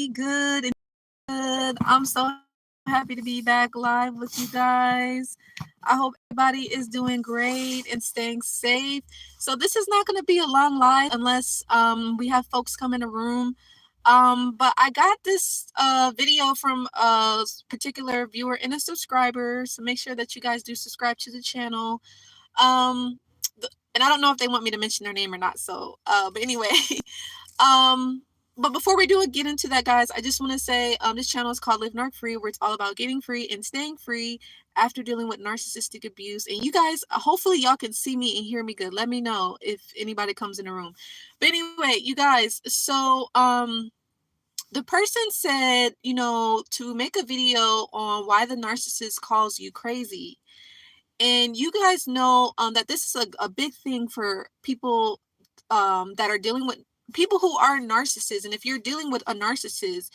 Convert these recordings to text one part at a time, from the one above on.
good and good. I'm so happy to be back live with you guys. I hope everybody is doing great and staying safe. So this is not going to be a long live unless we have folks come in the room. But I got this video from a particular viewer and a subscriber, so make sure that you guys do subscribe to the channel. Um, and I don't know if they want me to mention their name or not. So, but anyway, Um, but before we do get into that, guys, I just want to say this channel is called Live Narc Free, where it's all about getting free and staying free after dealing with narcissistic abuse. And you guys, hopefully, y'all can see me and hear me good. Let me know if anybody comes in the room. But anyway, you guys, so the person said, to make a video on why the narcissist calls you crazy. And you guys know that this is a big thing for people that are dealing with people who are narcissists. And if you're dealing with a narcissist,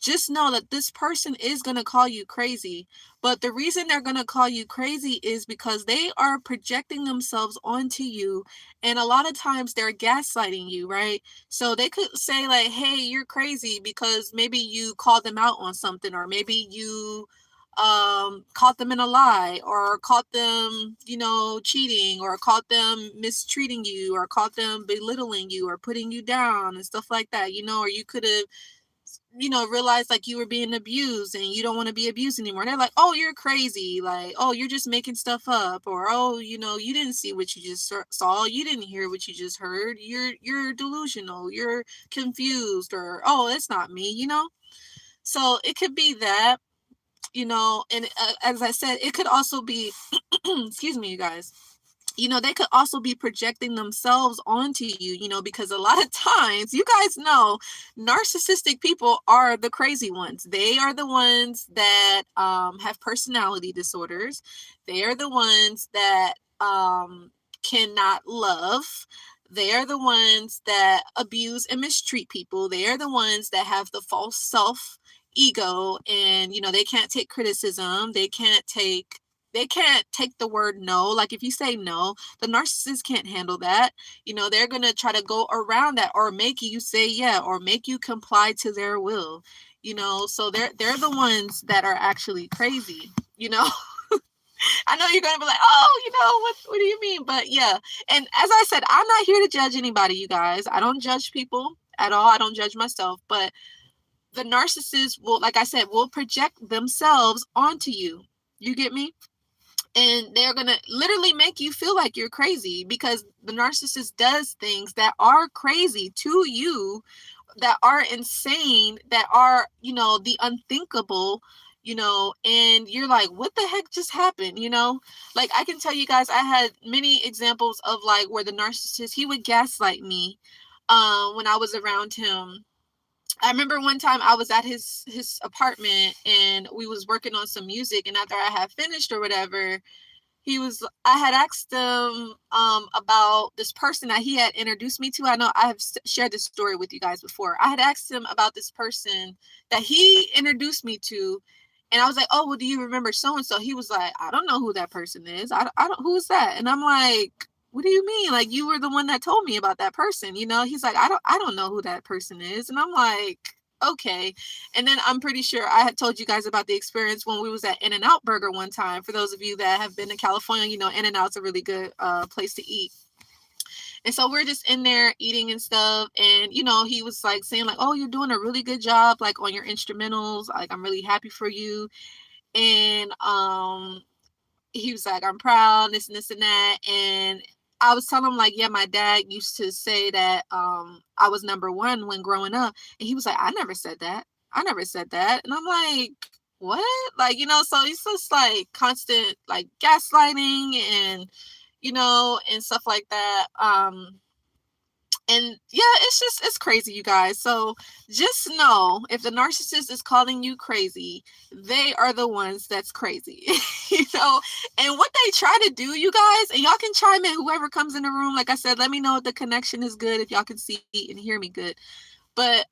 just know that this person is going to call you crazy. But the reason they're going to call you crazy is because they are projecting themselves onto you. And a lot of times they're gaslighting you, right? So they could say like, hey, you're crazy because maybe you called them out on something, or maybe you caught them in a lie, or caught them, cheating, or caught them mistreating you, or caught them belittling you or putting you down and stuff like that, or you could have, realized like you were being abused and you don't want to be abused anymore. And they're like, oh, you're crazy. Like, oh, you're just making stuff up. Or, oh, you didn't see what you just saw. You didn't hear what you just heard. You're delusional. You're confused. Or, oh, it's not me. So it could be that, and as I said, it could also be, excuse me, you guys, they could also be projecting themselves onto you, because a lot of times, you guys know, narcissistic people are the crazy ones. They are the ones that have personality disorders. They are the ones that cannot love. They are the ones that abuse and mistreat people. They are the ones that have the false self ego, and they can't take criticism. They can't take the word no. Like if you say no, the narcissist can't handle that. They're going to try to go around that, or make you say yeah, or make you comply to their will. So they're the ones that are actually crazy. I know you're going to be like, oh, what do you mean? But yeah. And as I said, I'm not here to judge anybody, you guys. I don't judge people at all. I don't judge myself. But the narcissist will, like I said, will project themselves onto you. You get me? And they're going to literally make you feel like you're crazy, because the narcissist does things that are crazy to you, that are insane, that are, the unthinkable, and you're like, what the heck just happened? Like I can tell you guys, I had many examples of like where the narcissist, he would gaslight me when I was around him. I remember one time I was at his apartment and we was working on some music, and after I had finished or whatever, I had asked him about this person that he had introduced me to. I know I have shared this story with you guys before. I had asked him about this person that he introduced me to, and I was like, oh, well, do you remember so and so? He was like, I don't know who that person is. I don't, who is that? And I'm like, what do you mean? Like, you were the one that told me about that person, He's like, I don't know who that person is. And I'm like, okay. And then I'm pretty sure I had told you guys about the experience when we was at In-N-Out Burger one time. For those of you that have been to California, In-N-Out's a really good place to eat. And so we're just in there eating and stuff. And, he was like saying like, oh, you're doing a really good job, like on your instrumentals. Like, I'm really happy for you. And he was like, I'm proud, this and this and that. And I was telling him like, yeah, my dad used to say that I was number one when growing up. And he was like, I never said that. I never said that. And I'm like, what? Like, so it's just like constant like gaslighting and, and stuff like that. And yeah, it's crazy, you guys. So just know, if the narcissist is calling you crazy, they are the ones that's crazy, and what they try to do, you guys, and y'all can chime in, whoever comes in the room. Like I said, let me know if the connection is good, if y'all can see and hear me good. But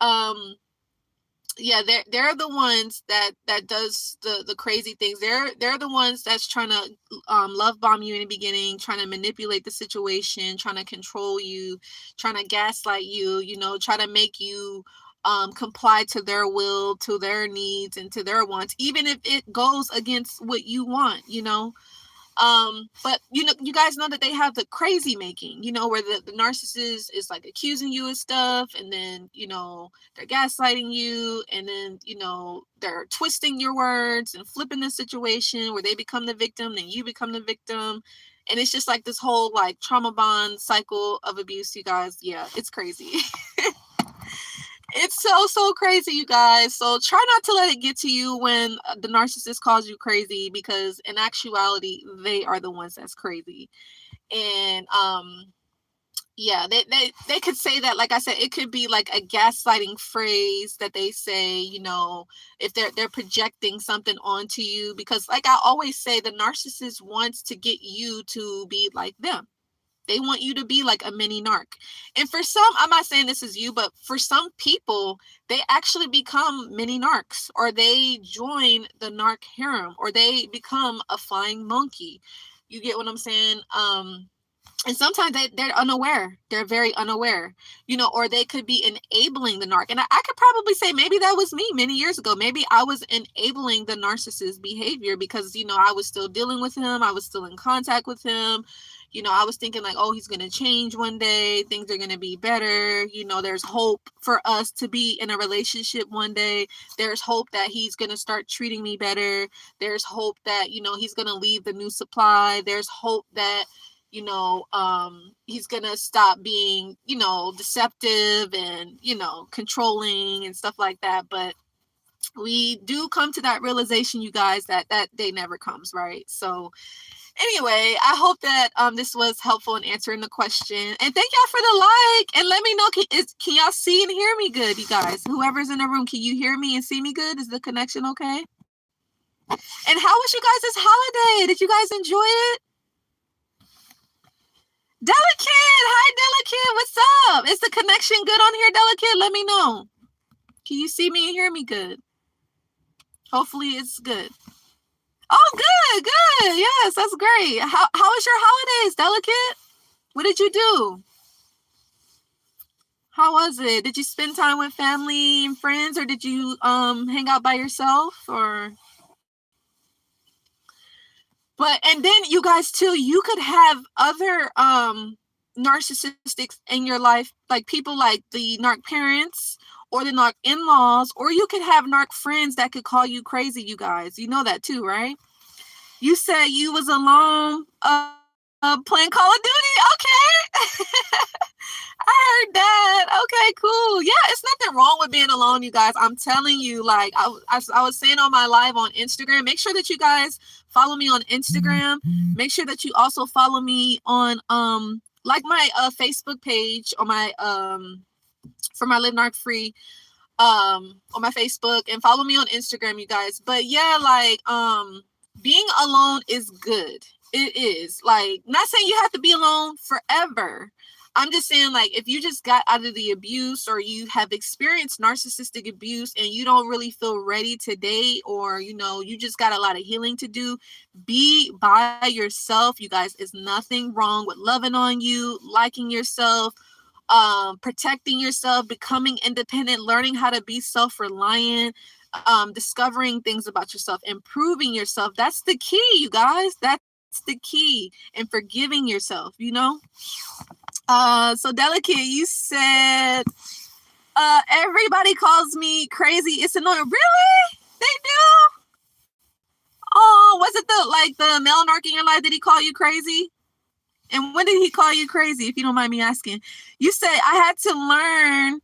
yeah, they're the ones that does the crazy things. They're the ones that's trying to love bomb you in the beginning, trying to manipulate the situation, trying to control you, trying to gaslight you, try to make you comply to their will, to their needs, and to their wants, even if it goes against what you want, but you guys know that they have the crazy making, where the narcissist is like accusing you of stuff, and then they're gaslighting you, and then they're twisting your words and flipping the situation where they become the victim, then you become the victim, and it's just like this whole like trauma bond cycle of abuse, you guys. Yeah, it's crazy. It's so crazy, you guys. So try not to let it get to you when the narcissist calls you crazy, because in actuality, they are the ones that's crazy. And yeah, they could say that, like I said, it could be like a gaslighting phrase that they say, if they're projecting something onto you, because like I always say, the narcissist wants to get you to be like them. They want you to be like a mini narc. And for some, I'm not saying this is you, but for some people, they actually become mini narcs, or they join the narc harem, or they become a flying monkey. You get what I'm saying? And sometimes they're unaware. They're very unaware, or they could be enabling the narc. And I could probably say maybe that was me many years ago. Maybe I was enabling the narcissist behavior because, I was still dealing with him. I was still in contact with him. I was thinking like, oh, he's going to change one day. Things are going to be better. There's hope for us to be in a relationship one day. There's hope that he's going to start treating me better. There's hope that, he's going to leave the new supply. There's hope that, he's gonna stop being, deceptive and, controlling and stuff like that. But we do come to that realization, you guys, that day never comes, right? So anyway, I hope that this was helpful in answering the question. And thank y'all for the like. And let me know, can y'all see and hear me good, you guys? Whoever's in the room, can you hear me and see me good? Is the connection okay? And how was you guys' holiday? Did you guys enjoy it? Delicate, hi Delicate, what's up? Is the connection good on here, Delicate? Let me know. Can you see me and hear me good? Hopefully it's good. Oh, good. Yes, that's great. How was your holidays, Delicate? What did you do? How was it? Did you spend time with family and friends, or did you hang out by yourself? But and then you guys too, you could have other narcissistics in your life, like people like the narc parents or the narc in-laws, or you could have narc friends that could call you crazy, you guys. You know that too, right? You said you was alone playing Call of Duty. Okay. I heard that. Okay, cool. Yeah, it's nothing wrong with being alone, you guys. I'm telling you, like I was saying on my live on Instagram, make sure that you guys follow me on Instagram. Make sure that you also follow me on like my Facebook page on my for my Live Narc Free on my Facebook, and follow me on Instagram, you guys. But yeah, like being alone is good. It is, like, not saying you have to be alone forever. I'm just saying, like, if you just got out of the abuse, or you have experienced narcissistic abuse and you don't really feel ready to date, or you just got a lot of healing to do, be by yourself, you guys. Is nothing wrong with loving on you, liking yourself, protecting yourself, becoming independent, learning how to be self-reliant, discovering things about yourself, improving yourself. That's the key, you guys. That's the key. And forgiving yourself, so Delicate, you said everybody calls me crazy. It's annoying. Really? They do? Oh, was it the male narc in your life? Did he call you crazy? And when did he call you crazy, if you don't mind me asking? You said I had to learn.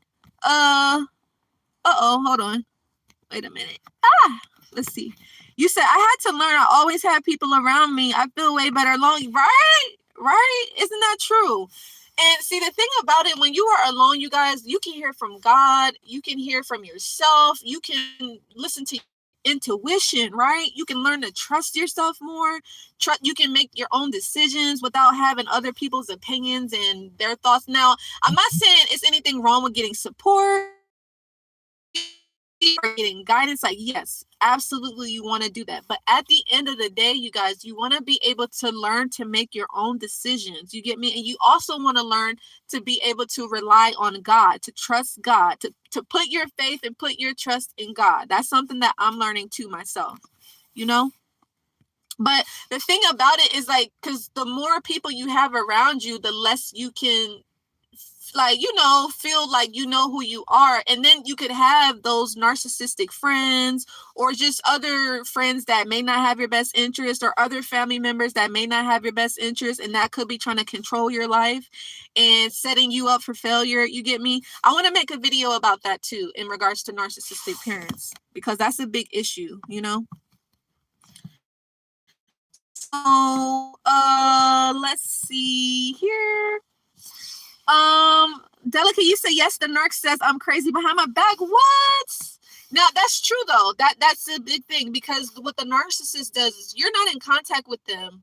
Hold on. Wait a minute. Let's see. You said I had to learn. I always had people around me. I feel way better alone. Right? Isn't that true? And see, the thing about it, when you are alone, you guys, you can hear from God. You can hear from yourself. You can listen to intuition, right? You can learn to trust yourself more. You can make your own decisions without having other people's opinions and their thoughts. Now, I'm not saying it's anything wrong with getting support. or getting guidance, like, yes, absolutely, you want to do that. But at the end of the day, you guys, you want to be able to learn to make your own decisions. You get me? And you also want to learn to be able to rely on God, to trust God, to put your faith and put your trust in God. That's something that I'm learning to myself, you know? But the thing about it is, like, because the more people you have around you, the less you can, like, you know, feel like you know who you are. And then you could have those narcissistic friends, or just other friends that may not have your best interest, or other family members that may not have your best interest, and that could be trying to control your life and setting you up for failure. You get me? I want to make a video about that too, in regards to narcissistic parents, because that's a big issue, you know? So let's see here. Delicate, you say yes, the narc says I'm crazy behind my back. What? Now that's true though. That's a big thing, because what the narcissist does is, you're not in contact with them,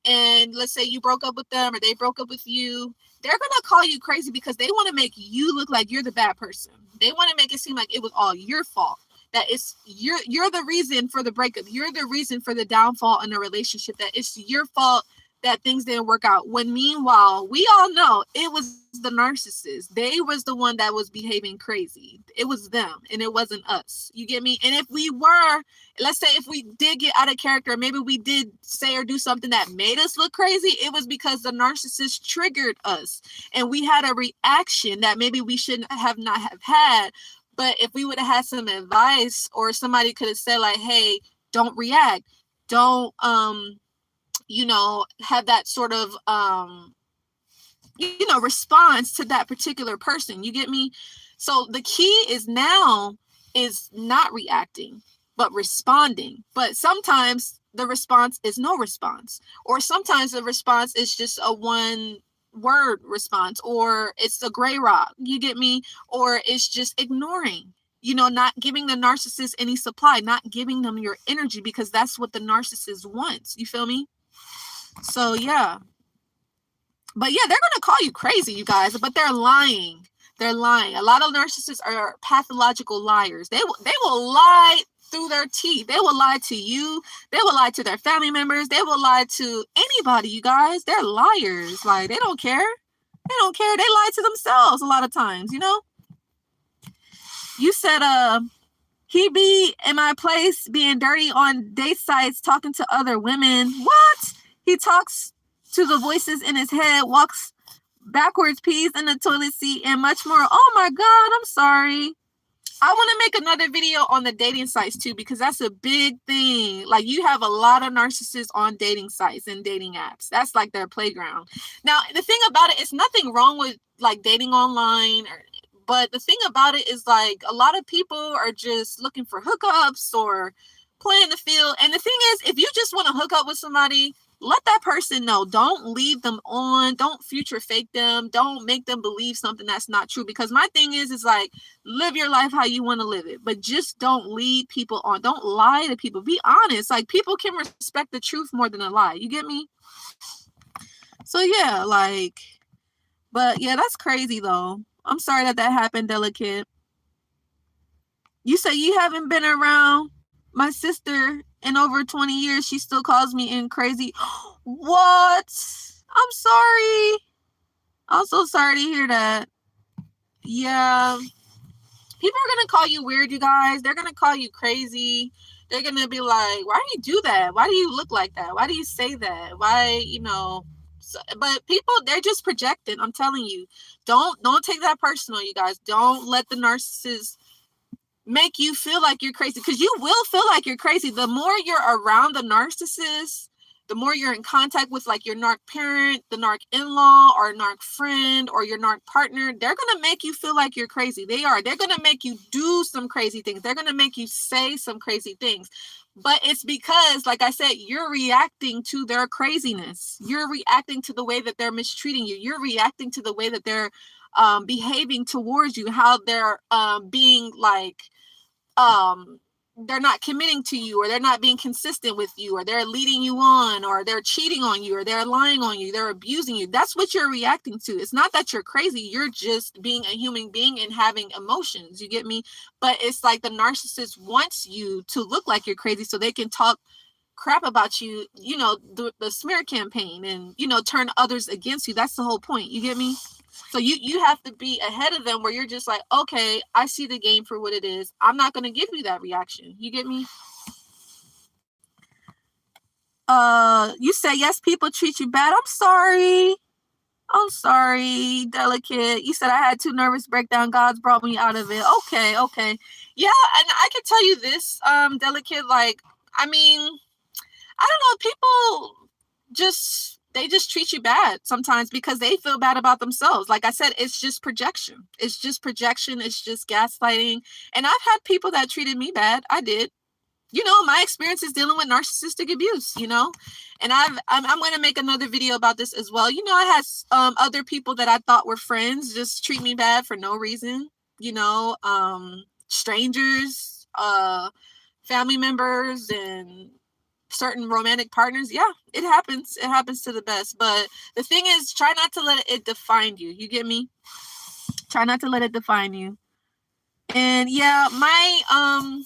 and let's say you broke up with them or they broke up with you, they're gonna call you crazy because they want to make you look like you're the bad person. They want to make it seem like it was all your fault. That it's you're the reason for the breakup. You're the reason for the downfall in the relationship. That it's your fault that things didn't work out. When meanwhile, we all know it was the narcissist. They was the one that was behaving crazy. It was them, and it wasn't us. You get me? And if we were, let's say if we did get out of character, maybe we did say or do something that made us look crazy, it was because the narcissist triggered us, and we had a reaction that maybe we shouldn't have not have had. But if we would have had some advice, or somebody could have said, like, hey, don't react. Don't, you know, have that sort of, you know, response to that particular person. You get me? So the key is now is not reacting, but responding. But sometimes the response is no response. Or sometimes the response is just a one word response, or it's a gray rock. You get me? Or it's just ignoring, you know, not giving the narcissist any supply, not giving them your energy, because that's what the narcissist wants. You feel me? So yeah. But yeah, they're gonna call you crazy, you guys, but they're lying. They're lying. A lot of narcissists are pathological liars. They will lie through their teeth. They will lie to you. They will lie to their family members. They will lie to anybody, you guys. They're liars. Like, they don't care. They don't care. They lie to themselves a lot of times, you know? You said, he be in my place being dirty on date sites, talking to other women. What? He talks to the voices in his head, walks backwards, pees in the toilet seat, and much more. Oh my God, I'm sorry. I want to make another video on the dating sites too, because that's a big thing. Like, you have a lot of narcissists on dating sites and dating apps. That's like their playground. Now, the thing about it is, nothing wrong with like dating online, but the thing about it is, like, a lot of people are just looking for hookups or playing the field. And the thing is, if you just want to hook up with somebody, let that person know. Don't leave them on. Don't future fake them. Don't make them believe something that's not true. Because my thing is like, live your life how you want to live it, but just don't lead people on. Don't lie to people. Be honest. Like, people can respect the truth more than a lie. You get me? So yeah, like, but yeah, that's crazy though. I'm sorry that happened, Delicate. You say you haven't been around my sister in over 20 years. She still calls me in crazy. What? I'm sorry. I'm so sorry to hear that. Yeah. People are going to call you weird, you guys. They're going to call you crazy. They're going to be like, why do you do that? Why do you look like that? Why do you say that? Why, you know? So, but people, they're just projecting. I'm telling you. Don't take that personal, you guys. Don't let the narcissist make you feel like you're crazy, because you will feel like you're crazy. The more you're around the narcissist, the more you're in contact with like your narc parent, the narc in-law, or narc friend, or your narc partner, they're going to make you feel like you're crazy. They're going to make you do some crazy things. They're going to make you say some crazy things. But it's because, like I said, you're reacting to their craziness. You're reacting to the way that they're mistreating you. You're reacting to the way that they're behaving towards you, how they're being like, they're not committing to you, or they're not being consistent with you, or they're leading you on, or they're cheating on you, or they're lying on you, they're abusing you. That's what you're reacting to. It's not that you're crazy. You're just being a human being and having emotions. You get me? But it's like the narcissist wants you to look like you're crazy so they can talk crap about you, the smear campaign, and, turn others against you. That's the whole point. You get me? So you have to be ahead of them, where you're just like, okay, I see the game for what it is. I'm not going to give you that reaction. You get me? You say, yes, people treat you bad. I'm sorry, delicate. You said I had 2 nervous breakdown. God's brought me out of it. Okay. Yeah, and I can tell you this, delicate, like, I mean, I don't know, people they just treat you bad sometimes because they feel bad about themselves. Like I said, it's just projection. It's just gaslighting. And I've had people that treated me bad. I did. My experience is dealing with narcissistic abuse, and I'm going to make another video about this as well. I had other people that I thought were friends just treat me bad for no reason, strangers, family members, and certain romantic partners. Yeah, it happens to the best. But the thing is, try not to let it define you. You get me? Try not to let it define you. And yeah, I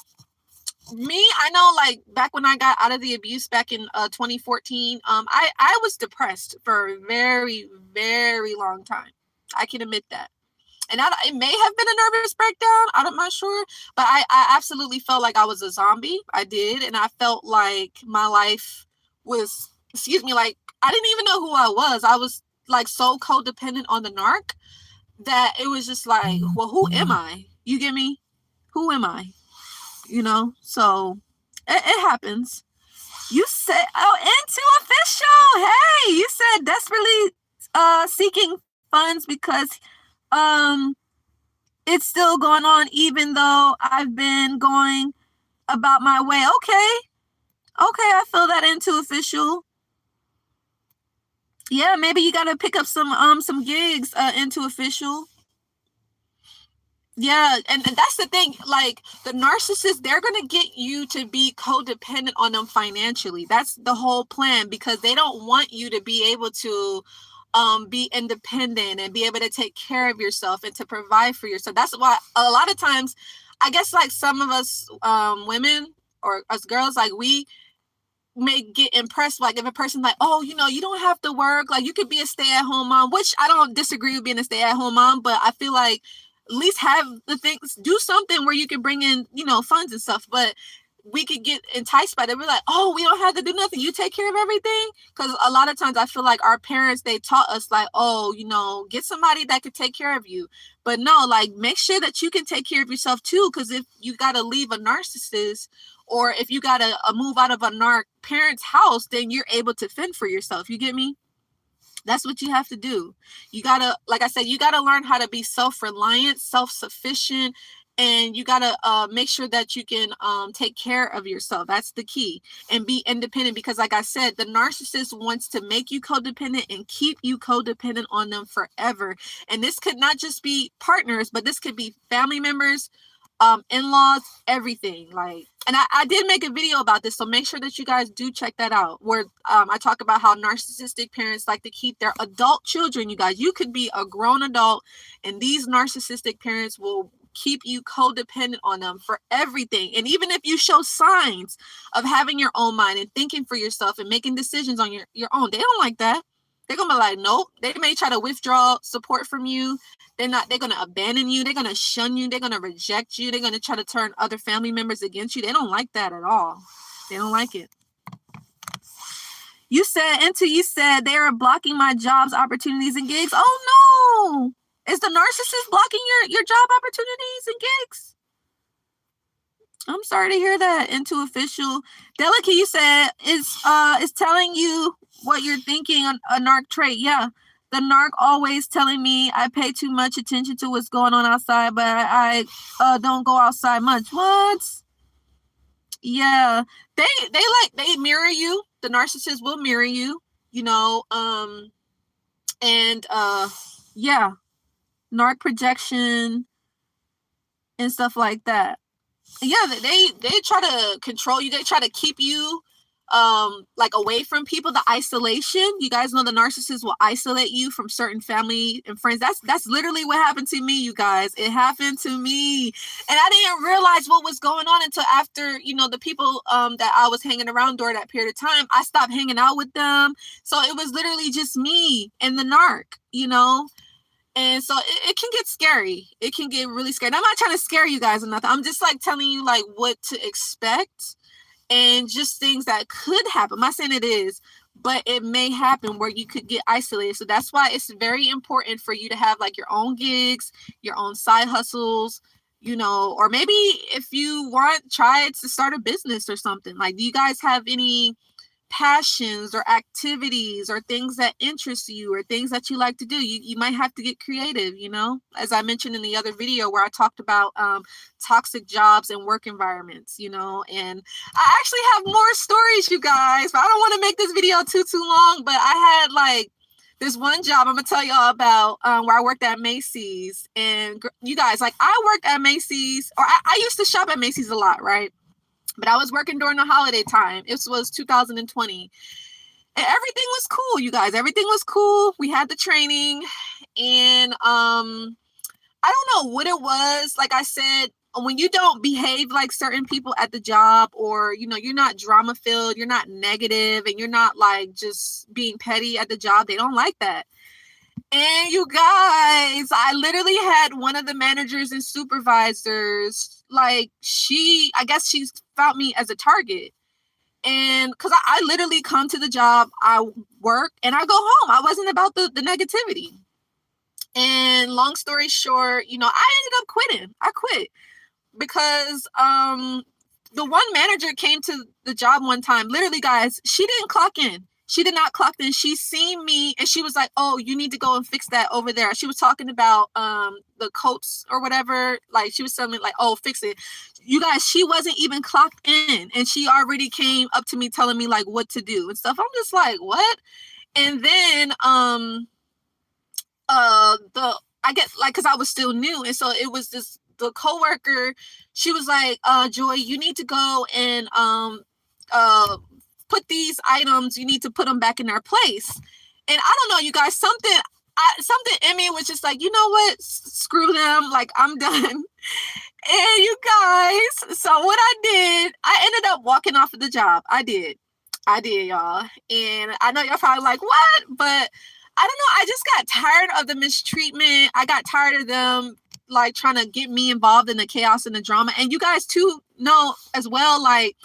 know, like, back when I got out of the abuse back in 2014, I was depressed for a very, very long time. I can admit that. And it may have been a nervous breakdown. I'm not sure. But I absolutely felt like I was a zombie. I did. And I felt like my life was, like, I didn't even know who I was. I was, like, so codependent on the narc that it was just like, well, who am I? You get me? Who am I? So it happens. You said, into official. Hey, you said desperately seeking funds because it's still going on even though I've been going about my way. Okay, I feel that, into official. Yeah, maybe you gotta pick up some gigs, into official. Yeah, and that's the thing. Like, the narcissist, they're gonna get you to be codependent on them financially. That's the whole plan, because they don't want you to be able to be independent and be able to take care of yourself and to provide for yourself. That's why a lot of times, I guess, like, some of us women, or us girls, like, we may get impressed, like, if a person's like, oh, you don't have to work, like, you could be a stay-at-home mom, which I don't disagree with being a stay-at-home mom, but I feel like at least have the things, do something where you can bring in, funds and stuff. But we could get enticed by that. We're like, oh, we don't have to do nothing, you take care of everything. Because a lot of times I feel like our parents, they taught us, like, oh, get somebody that could take care of you. But no, like, make sure that you can take care of yourself too. Because if you got to leave a narcissist, or if you got to move out of a narc parent's house, then you're able to fend for yourself. You get me? That's what you have to do. You got to, like I said, you got to learn how to be self-reliant, self-sufficient, and you got to make sure that you can take care of yourself. That's the key. And be independent, because, like I said, the narcissist wants to make you codependent and keep you codependent on them forever. And this could not just be partners, but this could be family members, in-laws, everything. Like, and I did make a video about this, so make sure that you guys do check that out, where I talk about how narcissistic parents like to keep their adult children. You guys, you could be a grown adult, and these narcissistic parents will keep you codependent on them for everything. And even if you show signs of having your own mind and thinking for yourself and making decisions on your own, they don't like that. They're gonna be like, nope. They may try to withdraw support from you. They're gonna abandon you. They're gonna shun you. They're gonna reject you. They're gonna try to turn other family members against you. They don't like that at all. They don't like it. You said they are blocking my jobs, opportunities, and gigs. Oh no! Is the narcissist blocking your job opportunities and gigs? I'm sorry to hear that, into official. Delicate, you said, is telling you what you're thinking, a narc trait. Yeah. The narc always telling me I pay too much attention to what's going on outside, but I don't go outside much. What? Yeah. They mirror you. The narcissist will mirror you, and yeah, narc projection and stuff like that. yeah, they try to control you. They try to keep you like away from people. The isolation, you guys know the narcissist will isolate you from certain family and friends. That's literally what happened to me, you guys. It happened to me, and I didn't realize what was going on until after, you know, the people that I was hanging around during that period of time, I stopped hanging out with them. So it was literally just me and the narc, you know. And so it can get scary. It can get really scary. And I'm not trying to scare you guys or nothing. I'm just like telling you like what to expect and just things that could happen. I'm not saying it is, but it may happen where you could get isolated. So that's why it's very important for you to have like your own gigs, your own side hustles, you know, or maybe if you want, try to start a business or something. Like, do you guys have any passions or activities or things that interest you or things that you like to do? You might have to get creative, you know, as I mentioned in the other video where I talked about toxic jobs and work environments, you know. And I actually have more stories, you guys, but I don't want to make this video too long. But I had like this one job I'm gonna tell y'all about where I worked at Macy's. And you guys, like, I worked at Macy's, or I used to shop at Macy's a lot, right? But I was working during the holiday time. It was 2020. And everything was cool, you guys. Everything was cool. We had the training. And I don't know what it was. Like I said, when you don't behave like certain people at the job, or, you know, you're not drama filled, you're not negative, and you're not like just being petty at the job, they don't like that. And you guys, I literally had one of the managers and supervisors, like, I guess she found me as a target. And because I literally come to the job, I work, and I go home. I wasn't about the negativity. And long story short, you know, I ended up quitting. I quit because the one manager came to the job one time. Literally, guys, she didn't clock in. She did not clock in. She seen me and she was like, "Oh, you need to go and fix that over there." She was talking about the coats or whatever. Like, she was telling me like, "Oh, fix it." You guys, she wasn't even clocked in, and she already came up to me telling me like what to do and stuff. I'm just like, what? And then I get like, because I was still new, and so it was the coworker. She was like, "Joy, you need to go and put these items, you need to put them back in their place." And I don't know, you guys, something in me was just like, you know what? Screw them. Like, I'm done. And you guys, so what I did, I ended up walking off of the job. I did, y'all. And I know y'all probably like, what? But I don't know. I just got tired of the mistreatment. I got tired of them like trying to get me involved in the chaos and the drama. And you guys too know as well, like,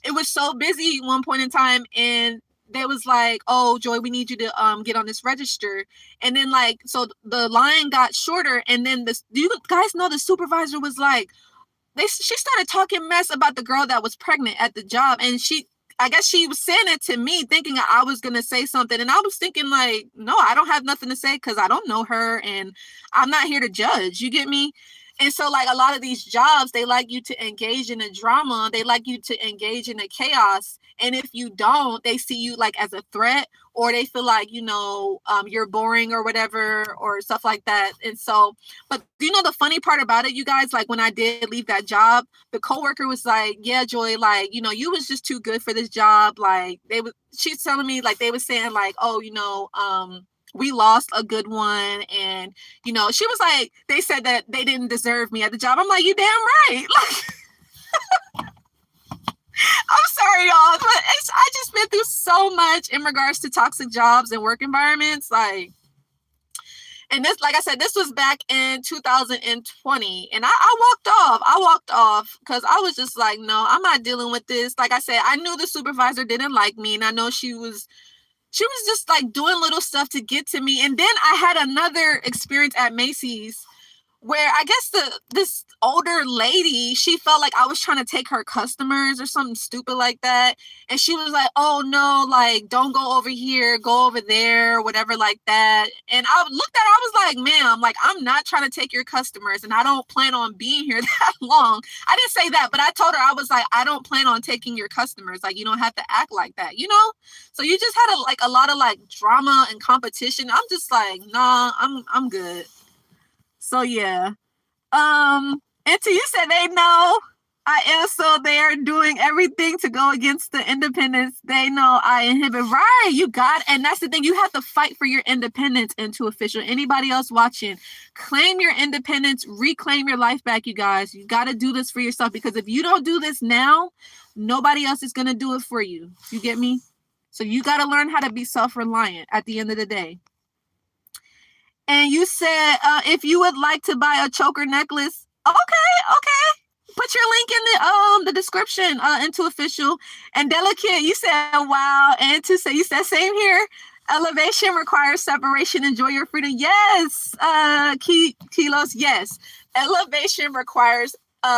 it was so busy one point in time, and they was like, "Oh, Joy, we need you to get on this register." And then like, so the line got shorter, and then do you guys know the supervisor was like, she started talking mess about the girl that was pregnant at the job, and I guess she was saying it to me thinking I was going to say something. And I was thinking like, no, I don't have nothing to say because I don't know her and I'm not here to judge. You get me? And so like a lot of these jobs, they like you to engage in the drama. They like you to engage in the chaos. And if you don't, they see you like as a threat, or they feel like, you know, you're boring or whatever, or stuff like that. And so, but you know, the funny part about it, you guys, like when I did leave that job, the coworker was like, "Yeah, Joy, like, you know, you was just too good for this job." Like she's telling me like, they were saying like, "Oh, you know, we lost a good one." And, you know, she was like, they said that they didn't deserve me at the job. I'm like, you damn right. Like, I'm sorry, y'all, but I just been through so much in regards to toxic jobs and work environments. Like, and this, like I said, this was back in 2020. And I walked off because I was just like, no, I'm not dealing with this. Like I said, I knew the supervisor didn't like me, and I know she was just like doing little stuff to get to me. And then I had another experience at Macy's where I guess this older lady, she felt like I was trying to take her customers or something stupid like that. And she was like, "Oh no, like, don't go over here, go over there," whatever like that. And I looked at her, I was like, "Ma'am, like, I'm not trying to take your customers, and I don't plan on being here that long." I didn't say that, but I told her, I was like, "I don't plan on taking your customers. Like, you don't have to act like that, you know?" So you just had a lot of like drama and competition. I'm just like, nah, I'm good. So yeah. And to you said they know. I am. So they are doing everything to go against the independence they know I inhibit. Right, you got, and that's the thing. You have to fight for your independence. Into official, anybody else watching, claim your independence, reclaim your life back, you guys. You got to do this for yourself, because if you don't do this now, nobody else is going to do it for you. You get me? So you got to learn how to be self-reliant at the end of the day. And you said, if you would like to buy a choker necklace, okay. Put your link in the description, into official. And delicate, you said, wow. And to say, you said, same here. Elevation requires separation. Enjoy your freedom. Yes, Kilos. Yes, elevation requires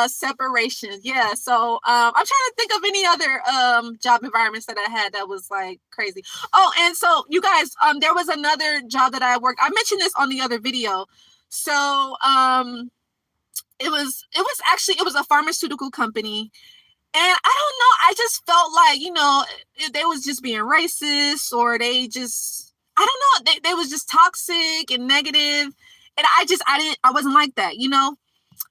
separation. Yeah. So I'm trying to think of any other job environments that I had that was like crazy. Oh, and so you guys, there was another job that I worked. I mentioned this on the other video. So it was a pharmaceutical company. And I don't know, I just felt like, they was just being racist, or they just, I don't know, they was just toxic and negative. And I wasn't like that,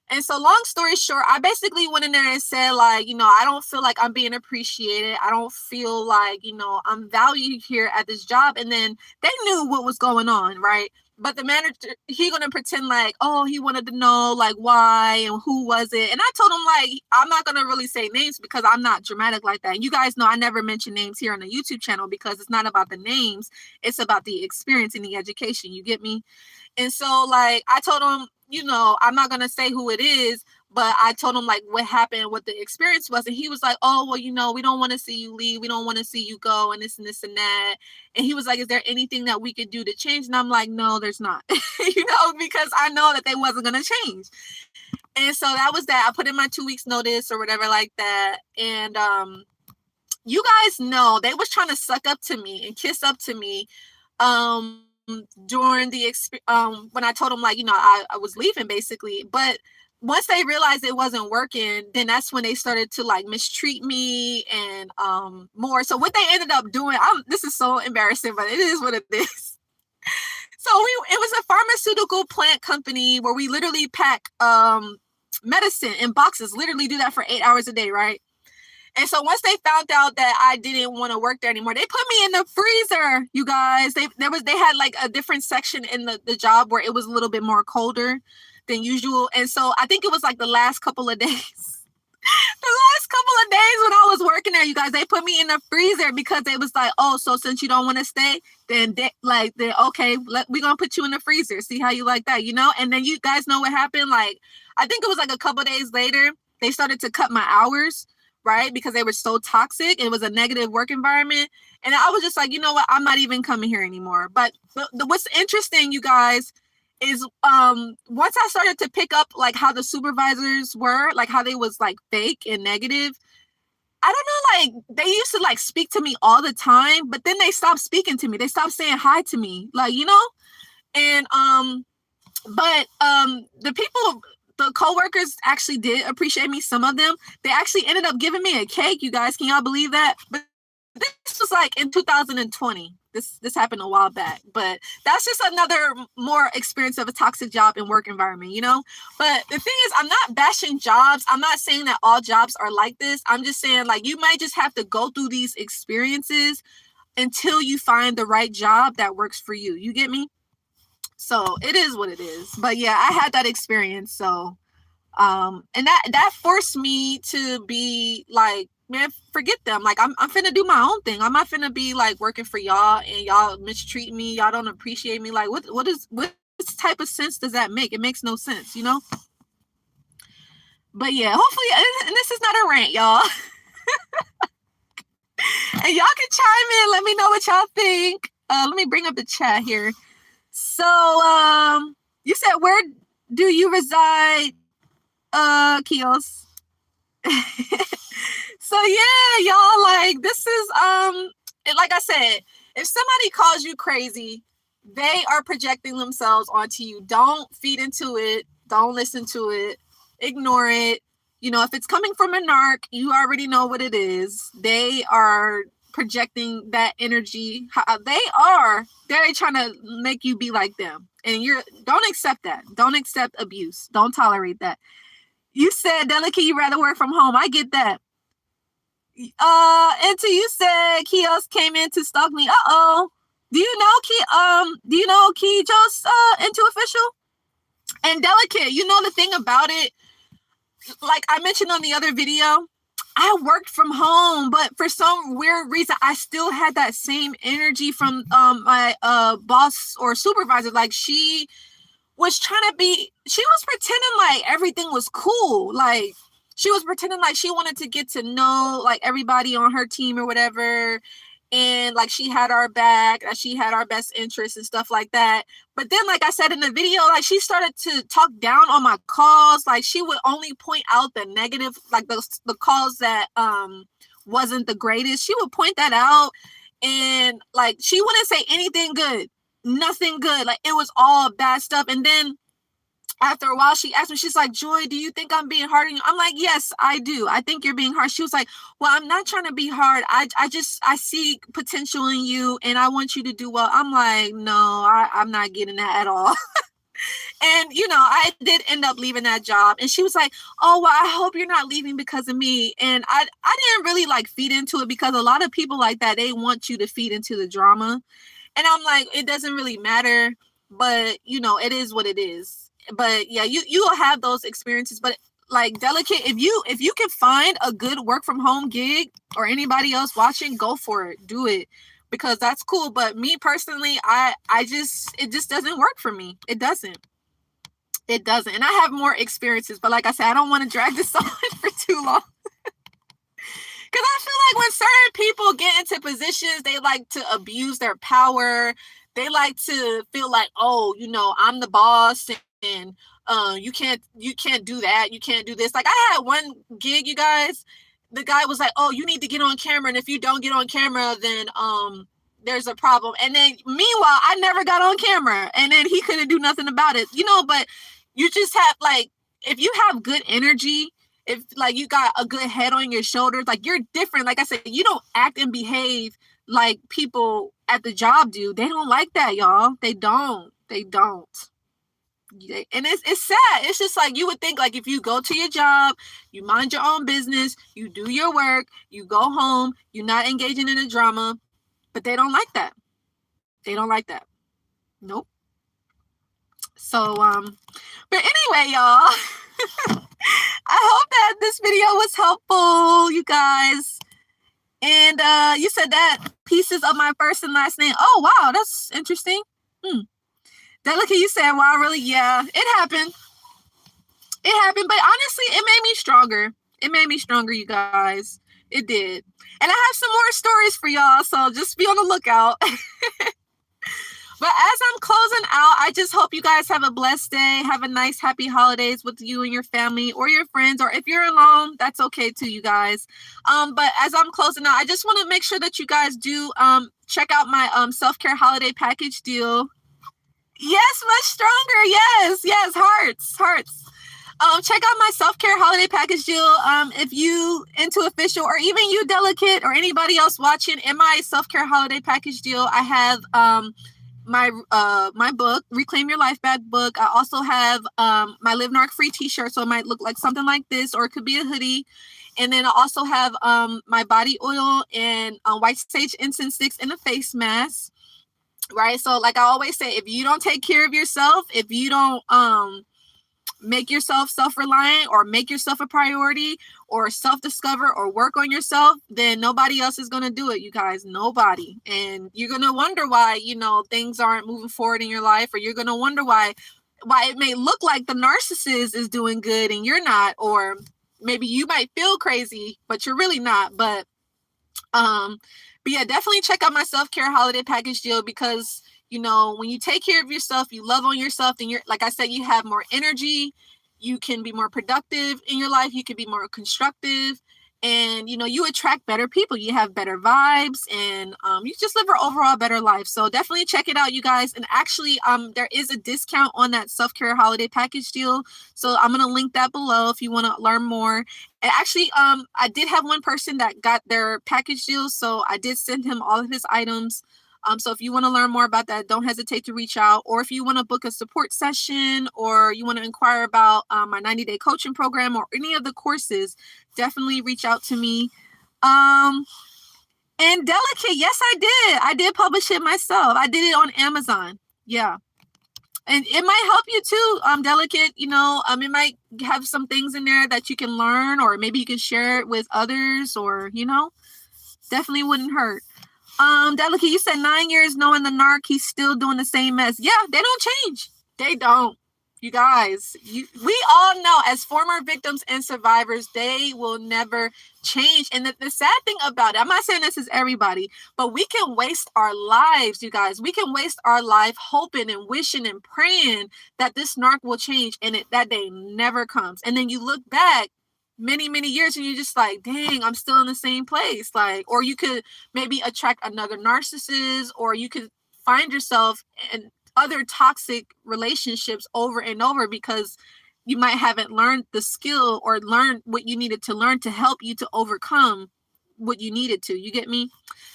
And so long story short, I basically went in there and said, like, I don't feel like I'm being appreciated. I don't feel like, I'm valued here at this job. And then they knew what was going on, right? But the manager, he gonna pretend like, oh, he wanted to know like why and who was it. And I told him, like, I'm not gonna really say names because I'm not dramatic like that. And you guys know I never mention names here on the YouTube channel because it's not about the names. It's about the experience and the education. You get me? And so like I told him, I'm not gonna say who it is, but I told him like what happened, what the experience was. And he was like, oh, well, we don't want to see you leave. We don't want to see you go, and this and this and that. And he was like, is there anything that we could do to change? And I'm like, no, there's not, because I know that they wasn't going to change. And so that was that. I put in my 2 weeks notice or whatever like that. And you guys know they was trying to suck up to me and kiss up to me during the when I told them, like, I was leaving basically. But once they realized it wasn't working, then that's when they started to like mistreat me and more. So what they ended up doing, this is so embarrassing, but it is what it is. So it was a pharmaceutical plant company where we literally pack medicine in boxes, literally do that for 8 hours a day, right? And so once they found out that I didn't want to work there anymore, they put me in the freezer, you guys. They had like a different section in the job where it was a little bit more colder than usual. And so I think it was like the last couple of days. The last couple of days when I was working there, you guys, they put me in the freezer because they was like, oh, so since you don't want to stay, then okay, we're going to put you in the freezer. See how you like that, And then you guys know what happened? Like, I think it was like a couple of days later, they started to cut my hours, right? Because they were so toxic. It was a negative work environment. And I was just like, you know what? I'm not even coming here anymore. But what's interesting, you guys, is once I started to pick up like how the supervisors were, like how they was like fake and negative, I don't know, like they used to like speak to me all the time, but then they stopped speaking to me. They stopped saying hi to me, like, and but the people, the coworkers actually did appreciate me. Some of them, they actually ended up giving me a cake, you guys. Can y'all believe that? But this was like in 2020. This happened a while back, but that's just another more experience of a toxic job and work environment, But the thing is, I'm not bashing jobs. I'm not saying that all jobs are like this. I'm just saying, like, you might just have to go through these experiences until you find the right job that works for you. You get me? So it is what it is. But yeah, I had that experience. So and that forced me to be like, man, forget them. Like, I'm finna do my own thing. I'm not finna be like working for y'all and y'all mistreat me. Y'all don't appreciate me. Like, what type of sense does that make? It makes no sense, But yeah, hopefully, and this is not a rant, y'all. And y'all can chime in. Let me know what y'all think. Let me bring up the chat here. So, you said, where do you reside, Kios? So yeah, y'all, like, this is like I said, if somebody calls you crazy, they are projecting themselves onto you. Don't feed into it. Don't listen to it. Ignore it. If it's coming from a narc, you already know what it is. They are projecting that energy. They're trying to make you be like them. And don't accept that. Don't accept abuse. Don't tolerate that. You said, Delicate, you rather work from home. I get that. Until you said Kios came in to stalk me. Uh-oh. Do you know Key just into official? And Delicate, you know the thing about it, like I mentioned on the other video, I worked from home, but for some weird reason, I still had that same energy from my boss or supervisor. Like she was pretending like everything was cool. Like she was pretending like she wanted to get to know like everybody on her team or whatever. And like she had our back, she had our best interests and stuff like that. But then, like I said in the video, like she started to talk down on my calls. Like she would only point out the negative, like the calls that wasn't the greatest. She would point that out, and like she wouldn't say anything good, nothing good. Like it was all bad stuff. And then after a while, she asked me, she's like, Joy, do you think I'm being hard on you? I'm like, yes, I do. I think you're being hard. She was like, well, I'm not trying to be hard. I see potential in you and I want you to do well. I'm like, no, I'm not getting that at all. And, I did end up leaving that job. And she was like, oh, well, I hope you're not leaving because of me. And I didn't really like feed into it because a lot of people like that, they want you to feed into the drama. And I'm like, it doesn't really matter. But, it is what it is. But yeah, you will have those experiences. But like Delicate, if you can find a good work from home gig or anybody else watching, go for it. Do it. Because that's cool. But me personally, it just doesn't work for me. It doesn't. It doesn't. And I have more experiences. But like I said, I don't want to drag this on for too long. Because I feel like when certain people get into positions, they like to abuse their power. They like to feel like, oh, I'm the boss and you can't do that. You can't do this. Like I had one gig, you guys. The guy was like, oh, you need to get on camera. And if you don't get on camera, then there's a problem. And then meanwhile, I never got on camera. And then he couldn't do nothing about it. But you just have like, if you have good energy, if like you got a good head on your shoulders, like you're different. Like I said, you don't act and behave like people at the job do. They don't like that, y'all. They don't. And it's sad. It's just like you would think like if you go to your job, you mind your own business, you do your work, you go home, you're not engaging in the drama. But they don't like that. They don't like that. Nope. So but anyway, y'all. I hope that this video was helpful, you guys. And you said that pieces of my first and last name. Oh, wow, that's interesting. Delicate, you said, wow, really? Yeah, it happened. It happened, but honestly, it made me stronger. It made me stronger, you guys. It did. And I have some more stories for y'all, so just be on the lookout. But as I'm closing out, I just hope you guys have a blessed day. Have a nice, happy holidays with you and your family or your friends. Or if you're alone, that's okay too, you guys. But as I'm closing out, I just want to make sure that you guys do check out my self-care holiday package deal. Yes, much stronger. Yes, hearts. Check out my self-care holiday package deal. If you into official or even you Delicate or anybody else watching, in my self-care holiday package deal, I have my book, Reclaim Your Life Back book. I also have my Live Narc Free t-shirt, so it might look like something like this, or it could be a hoodie. And then I also have my body oil and white sage incense sticks and a face mask. Right. So like I always say, if you don't take care of yourself, if you don't make yourself self-reliant or make yourself a priority or self-discover or work on yourself, then nobody else is going to do it, you guys. Nobody. And you're going to wonder why, things aren't moving forward in your life, or you're going to wonder why it may look like the narcissist is doing good and you're not, or maybe you might feel crazy, but you're really not. But yeah, definitely check out my self-care holiday package deal because, when you take care of yourself, you love on yourself, then you're, like I said, you have more energy, you can be more productive in your life, you can be more constructive, and, you attract better people, you have better vibes, and you just live an overall better life. So definitely check it out, you guys. And actually, there is a discount on that self-care holiday package deal. So I'm going to link that below if you want to learn more. And actually, I did have one person that got their package deal, so I did send him all of his items So if you want to learn more about that, don't hesitate to reach out. Or if you want to book a support session, or you want to inquire about my 90-day coaching program or any of the courses, definitely reach out to me. And Delicate, yes, I did publish it myself. I did it on Amazon. Yeah. And it might help you too, Delicate. It might have some things in there that you can learn, or maybe you can share it with others, or definitely wouldn't hurt. Delicate, you said 9 years knowing the narc, he's still doing the same mess. Yeah, they don't change. They don't. You guys, we all know, as former victims and survivors, they will never change. And the sad thing about it, I'm not saying this is everybody, but we can waste our lives, you guys. We can waste our life hoping and wishing and praying that this narc will change, and that day never comes. And then you look back many, many years and you're just like, dang, I'm still in the same place. Or you could maybe attract another narcissist, or you could find yourself in other toxic relationships over and over, because you might haven't learned the skill or learned what you needed to learn to help you to overcome what you needed to. You get me?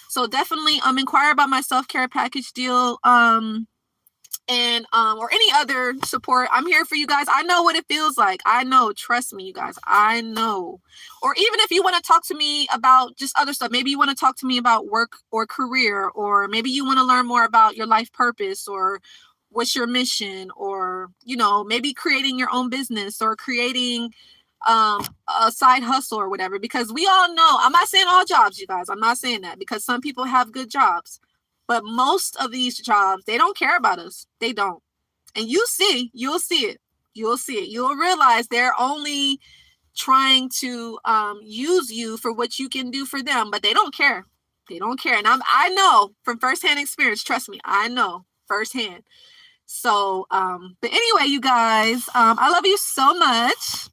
So definitely inquire about my self-care package deal. And or any other support. I'm here for you guys. I know what it feels like. I know, trust me, you guys, I know. Or even if you want to talk to me about just other stuff, maybe you want to talk to me about work or career, or maybe you want to learn more about your life purpose, or what's your mission, or maybe creating your own business, or creating a side hustle or whatever. Because we all know, I'm not saying all jobs, you guys, I'm not saying that, because some people have good jobs. But most of these jobs, they don't care about us. They don't. And you'll see it. You'll realize they're only trying to use you for what you can do for them, but they don't care. They don't care. And I know from firsthand experience, trust me, I know firsthand. So, but anyway, you guys, I love you so much.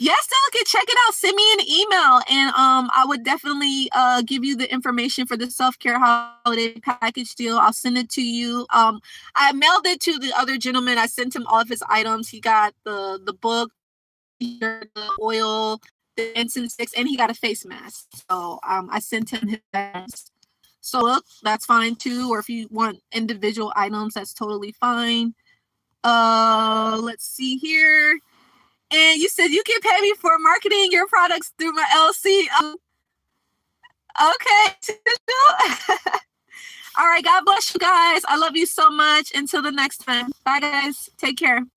Yes, Delicate, check it out. Send me an email, and I would definitely give you the information for the self-care holiday package deal. I'll send it to you. I mailed it to the other gentleman. I sent him all of his items. He got the book, the oil, the incense sticks, and he got a face mask. So I sent him his items. So look, that's fine too. Or if you want individual items, that's totally fine. Let's see here. And you said you can pay me for marketing your products through my LLC. Okay. All right. God bless you guys. I love you so much. Until the next time. Bye, guys. Take care.